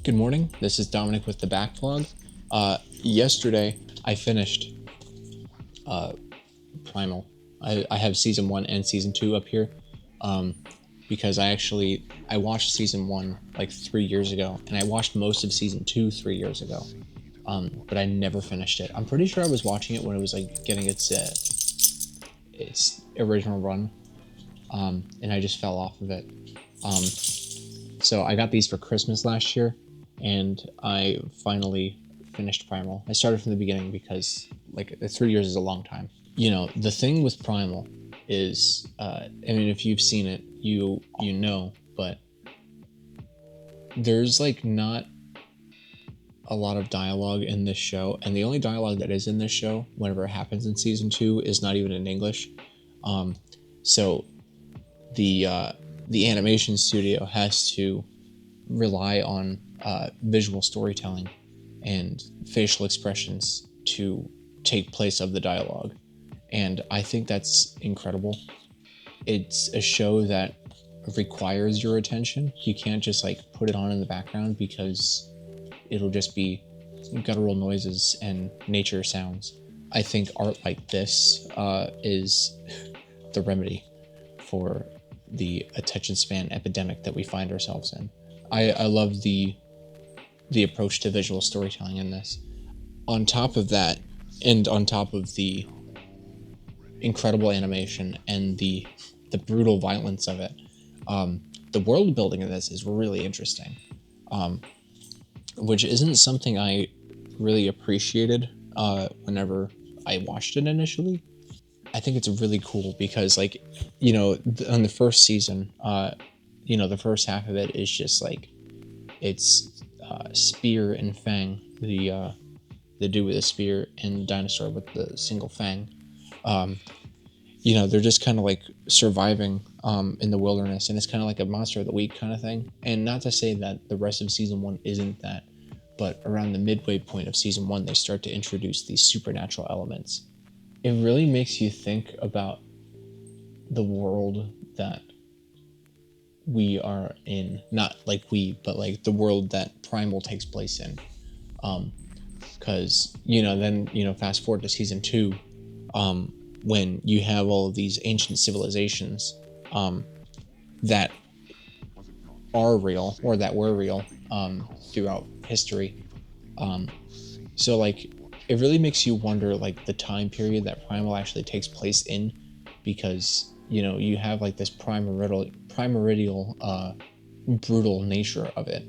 Good morning, this is Dominic with TheBackVlog. Yesterday I finished Primal. I have season 1 and season 2 up here because I watched season 1 like 3 years ago, and I watched most of season 2 3 years ago, but I never finished it. I'm pretty sure I was watching it when it was like getting its original run, and I just fell off of it. So I got these for Christmas last year, and I finally finished Primal. I started from the beginning because like 3 years is a long time. You know, the thing with Primal is, I mean, if you've seen it, you know, but there's like not a lot of dialogue in this show, and the only dialogue that is in this show, whenever it happens in season 2, is not even in English. So the animation studio has to rely on visual storytelling and facial expressions to take place of the dialogue, and I think that's incredible. It's a show that requires your attention. You can't just like put it on in the background because it'll just be guttural noises and nature sounds. I think art like this is the remedy for the attention span epidemic that we find ourselves in. I love the approach to visual storytelling in this. On top of that, and on top of the incredible animation and the brutal violence of it, the world building in this is really interesting, which isn't something I really appreciated whenever I watched it initially. I think it's really cool because, like, you know, on the first season, the first half of it is just like it's Spear and Fang, the dude with a spear and dinosaur with the single fang. They're just kind of like surviving in the wilderness, and it's kind of like a monster of the week kind of thing. And not to say that the rest of season 1 isn't that, but around the midway point of season 1, they start to introduce these supernatural elements. It really makes you think about the world that we are in. Not like we, but like the world that Primal takes place in. Because, fast forward to season 2, when you have all of these ancient civilizations that are real, or that were real throughout history. So like, it really makes you wonder like the time period that Primal actually takes place in, because you have like this primordial brutal nature of it,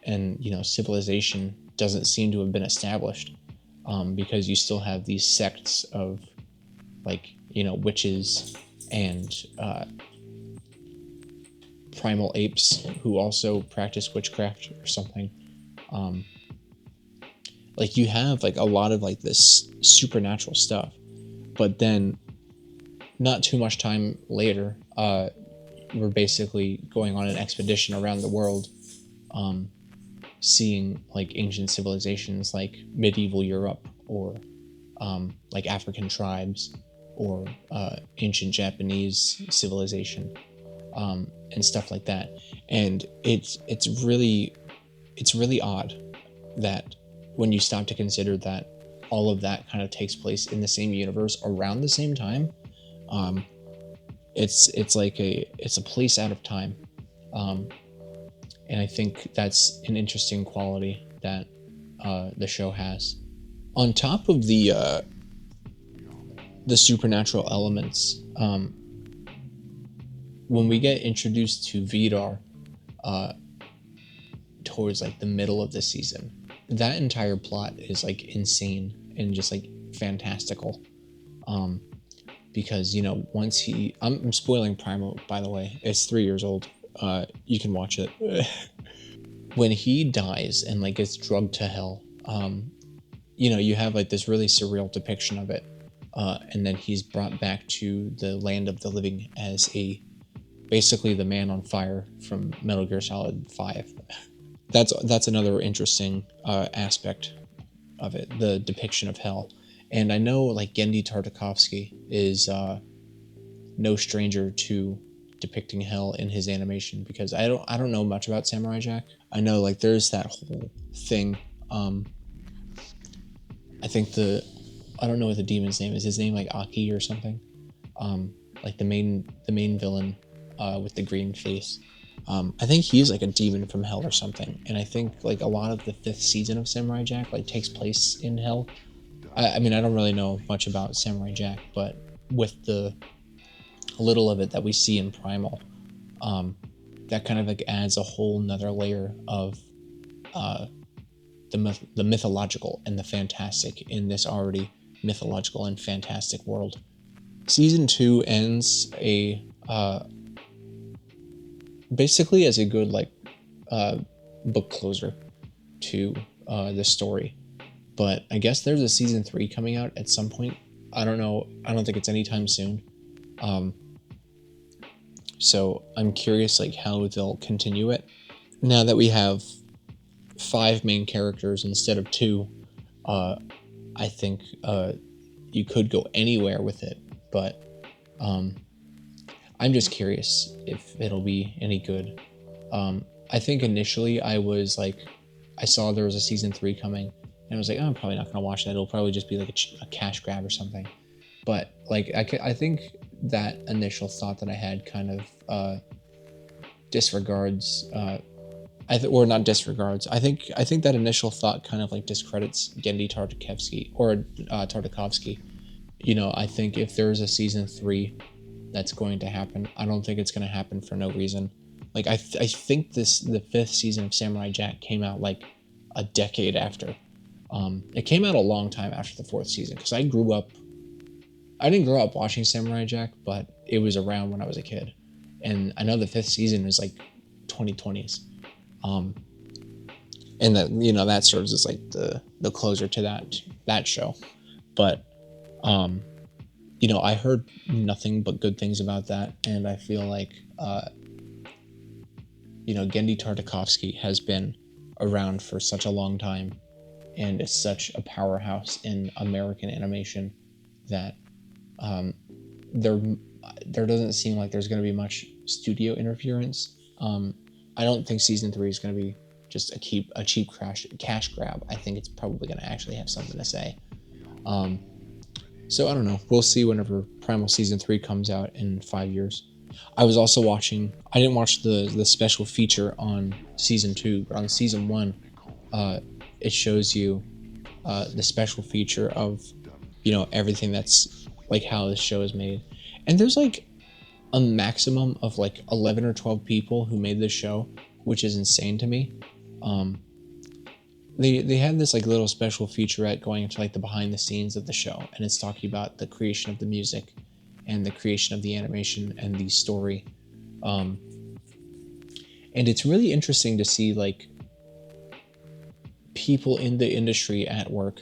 and civilization doesn't seem to have been established, because you still have these sects of like witches and primal apes who also practice witchcraft or something. Like, you have like a lot of like this supernatural stuff, but then not too much time later, we're basically going on an expedition around the world, seeing like ancient civilizations like medieval Europe, or like African tribes, or ancient Japanese civilization, and stuff like that. And it's really odd that when you stop to consider that all of that kind of takes place in the same universe around the same time, it's a place out of time, and I think that's an interesting quality that the show has. On top of the supernatural elements, when we get introduced to Vidar towards like the middle of the season, that entire plot is like insane and just like fantastical, because once I'm spoiling Primal, by the way, it's 3 years old, you can watch it. When he dies and like gets drugged to hell, you have like this really surreal depiction of it, and then he's brought back to the land of the living as basically the man on fire from Metal Gear Solid 5. That's another interesting aspect of it, the depiction of hell. And I know like Genndy Tartakovsky is no stranger to depicting hell in his animation, because I don't know much about Samurai Jack. I know like there's that whole thing. I think I don't know what the demon's name is. His name like Aki or something. Like the main villain with the green face. I think he's like a demon from hell or something. And I think like a lot of the 5th season of Samurai Jack like takes place in hell. I mean, I don't really know much about Samurai Jack, but with the little of it that we see in Primal, that kind of like adds a whole nother layer of the mythological and the fantastic in this already mythological and fantastic world. Season 2 ends basically as a good like book closer to the story. But I guess there's a season 3 coming out at some point. I don't know. I don't think it's anytime soon. So I'm curious like how they'll continue it. Now that we have 5 main characters instead of 2, I think you could go anywhere with it. But I'm just curious if it'll be any good. I think initially I was like, I saw there was a season 3 coming, and I was like, oh, I'm probably not gonna watch that. It'll probably just be like a cash grab or something. But like I think that initial thought that I had kind of disregards. Or not disregards. I think that initial thought kind of like discredits Gendy Tartakovsky. You know, I think if there's a season 3 that's going to happen, I don't think it's going to happen for no reason. Like I think the 5th season of Samurai Jack came out like a decade after. It came out a long time after the 4th season, because I didn't grow up watching Samurai Jack, but it was around when I was a kid, and I know the 5th season is like 2020s. And that, you know, that serves as like the closer to that show. But you know, I heard nothing but good things about that, and I feel like you know, Gendy Tartakovsky has been around for such a long time and is such a powerhouse in American animation that there doesn't seem like there's going to be much studio interference. I don't think season 3 is going to be just a cheap cash grab. I think it's probably going to actually have something to say. So I don't know. We'll see whenever Primal season 3 comes out in 5 years. I was also watching. I didn't watch the special feature on season 2, but on season 1, it shows you the special feature of, you know, everything that's like how this show is made, and there's like a maximum of like 11 or 12 people who made this show, which is insane to me. They had this like little special featurette going into like the behind the scenes of the show, and it's talking about the creation of the music and the creation of the animation and the story. And it's really interesting to see like people in the industry at work,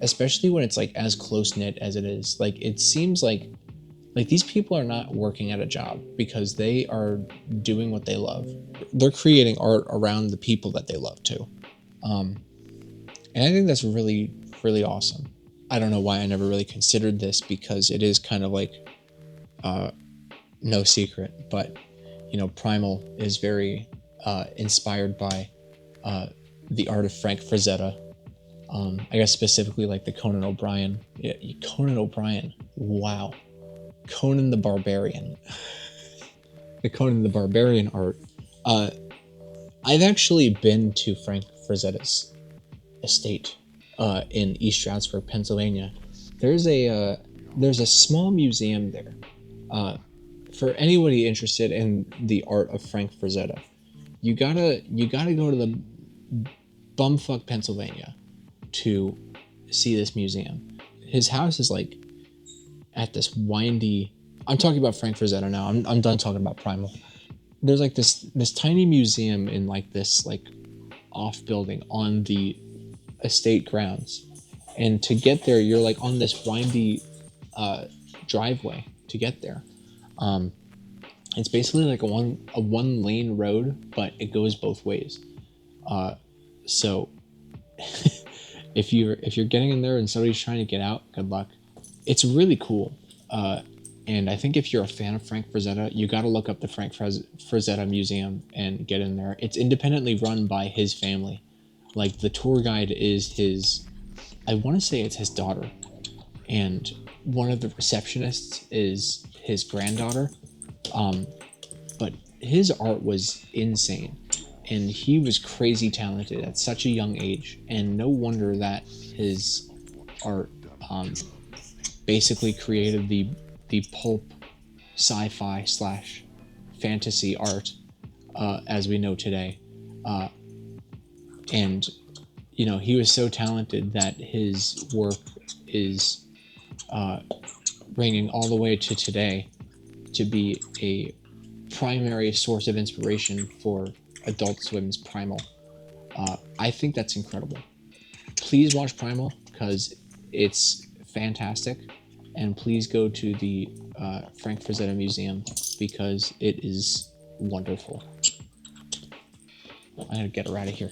especially when it's like as close knit as it is. Like it seems like these people are not working at a job because they are doing what they love. They're creating art around the people that they love too. And I think that's really, really awesome. I don't know why I never really considered this, because it is kind of like no secret, but you know, Primal is very inspired by the art of Frank Frazetta. I guess specifically like the Conan O'Brien. Yeah, Conan O'Brien. Wow. Conan the Barbarian. The Conan the Barbarian art. I've actually been to Frank Frazetta's estate in East Stroudsburg, Pennsylvania. There's a small museum there. For anybody interested in the art of Frank Frazetta, you gotta go to the bumfuck Pennsylvania to see this museum. His house is like at this windy. I'm talking about Frank Frazetta now. I'm done talking about Primal. There's like this tiny museum in like this like off building on the estate grounds, and to get there you're like on this windy driveway to get there. It's basically like a one lane road, but it goes both ways. So if you're getting in there and somebody's trying to get out, good luck. It's really cool. And I think if you're a fan of Frank Frazetta, you got to look up the Frank Frazetta Museum and get in there. It's independently run by his family. Like, the tour guide is his, I want to say it's his daughter. And one of the receptionists is his granddaughter. But his art was insane. And he was crazy talented at such a young age. And no wonder that his art basically created the pulp sci-fi slash fantasy art as we know today. And you know, he was so talented that his work is bringing all the way to today to be a primary source of inspiration for Adult Swim's Primal. I think that's incredible. Please watch Primal because it's fantastic, and please go to the Frank Frazetta Museum because it is wonderful. I'm gonna get her out of here.